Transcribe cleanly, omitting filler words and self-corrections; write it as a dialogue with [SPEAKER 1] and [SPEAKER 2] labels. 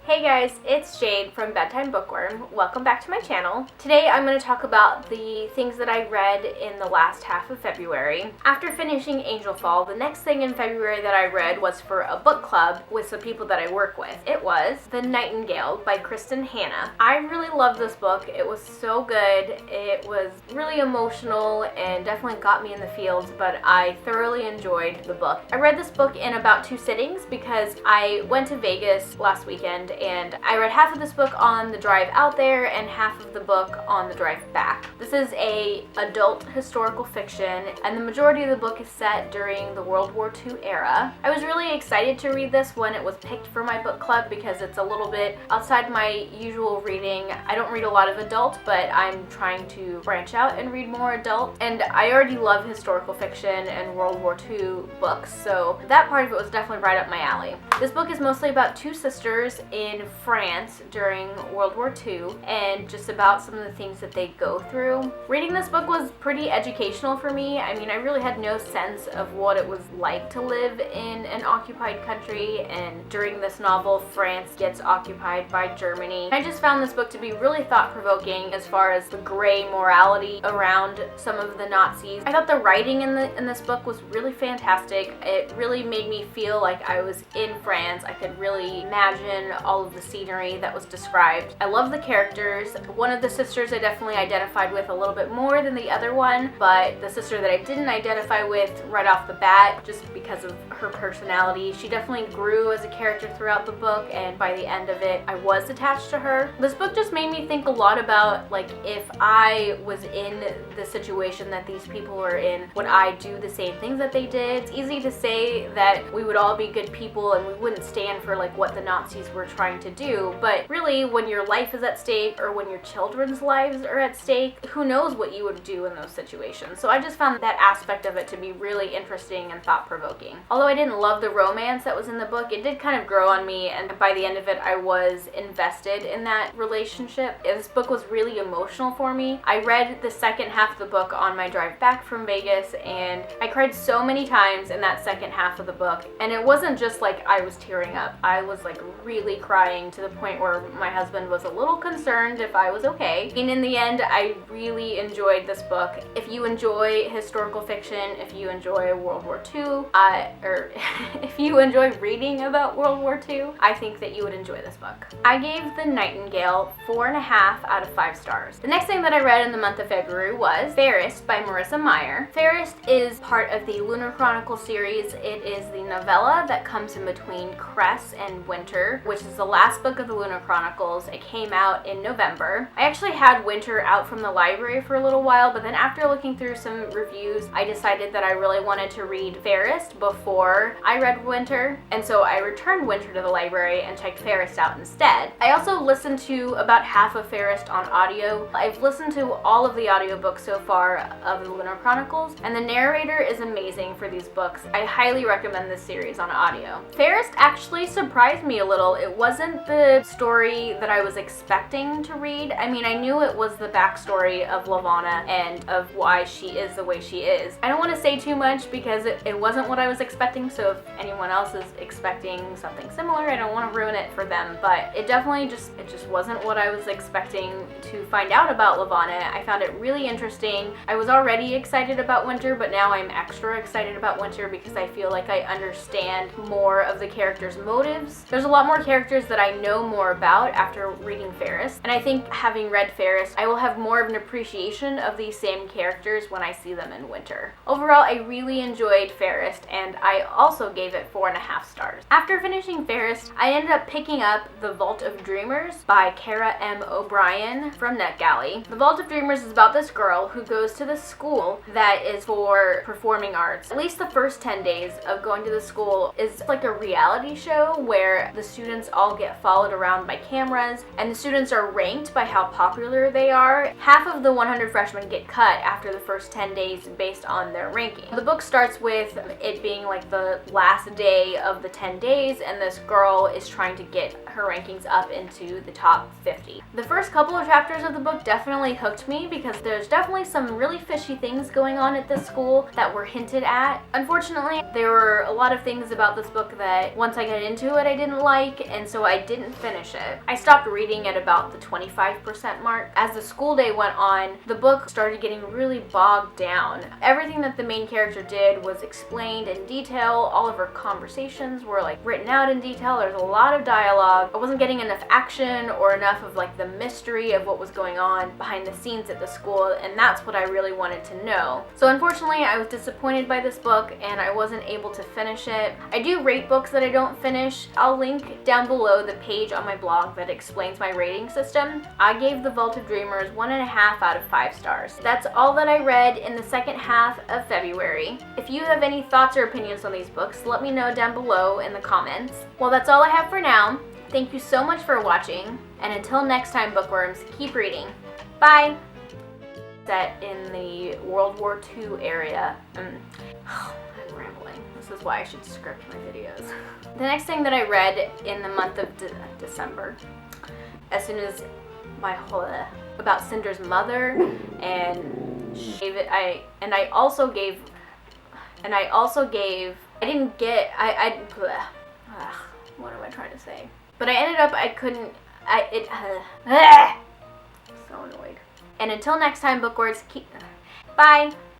[SPEAKER 1] Hey guys, it's Jade from Bedtime Bookworm. Welcome back to my channel. Today I'm going to talk about the things that I read in the last half of February. After finishing Angel Fall, the next thing in February that I read was for a book club with some people that I work with. It was The Nightingale by Kristin. I really loved this book. It was so good. It was really emotional and definitely got me in the feels, but I thoroughly enjoyed the book. I read this book in about 2 sittings because I went to Vegas last weekend and I read half of this book on the drive out there and half of the book on the drive back. This is a adult historical fiction and the majority of the book is set during the World War II era. I was really excited to read this when it was picked for my book club because it's a little bit outside my usual reading. I don't read a lot of adult, but I'm trying to branch out and read more adult, and I already love historical fiction and World War II books, so that part of it was definitely right up my alley. This book is mostly about 2 sisters in France during World War II and just about some of the things that they go through. Reading this book was pretty educational for me. I mean, I really had no sense of what it was like to live in an occupied country, and during this novel, France gets occupied by Germany. I just found this book to be really thought-provoking as far as the gray morality around some of the Nazis. I thought the writing in this book was really fantastic. It really made me feel like I was in France. I could really imagine all of the scenery that was described. I love the characters. One of the sisters I definitely identified with a little bit more than the other one, but the sister that I didn't identify with right off the bat, just because of her personality, she definitely grew as a character throughout the book, and by the end of it, I was attached to her. This book just made me think a lot about, like, if I was in the situation that these people were in, would I do the same things that they did? It's easy to say that we would all be good people and we wouldn't stand for, like, what the Nazis were trying to do, but really when your life is at stake or when your children's lives are at stake, who knows what you would do in those situations. So I just found that aspect of it to be really interesting and thought-provoking. Although I didn't love the romance that was in the book, it did kind of grow on me, and by the end of it I was invested in that relationship. This book was really emotional for me. I read the second half of the book on my drive back from Vegas and I cried so many times in that second half of the book, and it wasn't just like I was tearing up. I was like really crying to the point where my husband was a little concerned if I was okay. And in the end, I really enjoyed this book. If you enjoy historical fiction, if you enjoy World War II, or if you enjoy reading about World War II, I think that you would enjoy this book. I gave The Nightingale 4.5 out of 5 stars. The next thing that I read in the month of February was Fairest by Marissa Meyer. Fairest is part of the Lunar Chronicles series. It is the novella that comes in between Cress and Winter, which is the last book of the Lunar Chronicles. It came out in November. I actually had Winter out from the library for a little while, but then after looking through some reviews, I decided that I really wanted to read Fairest before I read Winter, and so I returned Winter to the library and checked Fairest out instead. I also listened to about half of Fairest on audio. I've listened to all of the audiobooks so far of the Lunar Chronicles, and the narrator is amazing for these books. I highly recommend this series on audio. Fairest actually surprised me a little. It wasn't the story that I was expecting to read. I mean, I knew it was the backstory of Levana and of why she is the way she is. I don't want to say too much because it wasn't what I was expecting, so if anyone else is expecting something similar, I don't want to ruin it for them, but it definitely just wasn't what I was expecting to find out about Levana. I found it really interesting. I was already excited about Winter, but now I'm extra excited about Winter because I feel like I understand more of the characters' motives. There's a lot more characters that I know more about after reading Fairest, and I think having read Fairest, I will have more of an appreciation of these same characters when I see them in Winter. Overall, I really enjoyed Fairest, and I also gave it 4.5 stars. After finishing Fairest, I ended up picking up The Vault of Dreamers by Caragh M. O'Brien from NetGalley. The Vault of Dreamers is about this girl who goes to this school that is for performing arts. At least the first 10 days of going to the school is like a reality show where the students all get followed around by cameras, and the students are ranked by how popular they are. Half of the 100 freshmen get cut after the first 10 days based on their ranking. The book starts with it being like the last day of the 10 days, and this girl is trying to get her rankings up into the top 50. The first couple of chapters of the book definitely hooked me because there's definitely some really fishy things going on at this school that were hinted at. Unfortunately, there were a lot of things about this book that once I got into it I didn't like, and so so I didn't finish it. I stopped reading at about the 25% mark. As the school day went on, the book started getting really bogged down. Everything that the main character did was explained in detail. All of her conversations were like written out in detail. There's a lot of dialogue. I wasn't getting enough action or enough of like the mystery of what was going on behind the scenes at the school, and that's what I really wanted to know. So unfortunately, I was disappointed by this book and I wasn't able to finish it. I do rate books that I don't finish. I'll link down below the page on my blog that explains my rating system. I gave The Vault of Dreamers 1.5 out of 5 stars. That's all that I read in the second half of February. If you have any thoughts or opinions on these books, let me know down below in the comments. Well, that's all I have for now. Thank you so much for watching, and until next time, bookworms, keep reading. Bye! Set in the World War II area. I'm rambling. This is why I should script my videos. The next thing that I read in the month of December, as soon as my whole about Cinder's mother, and I didn't get what am I trying to say? But I ended up so annoyed. And until next time, bookworms, bye!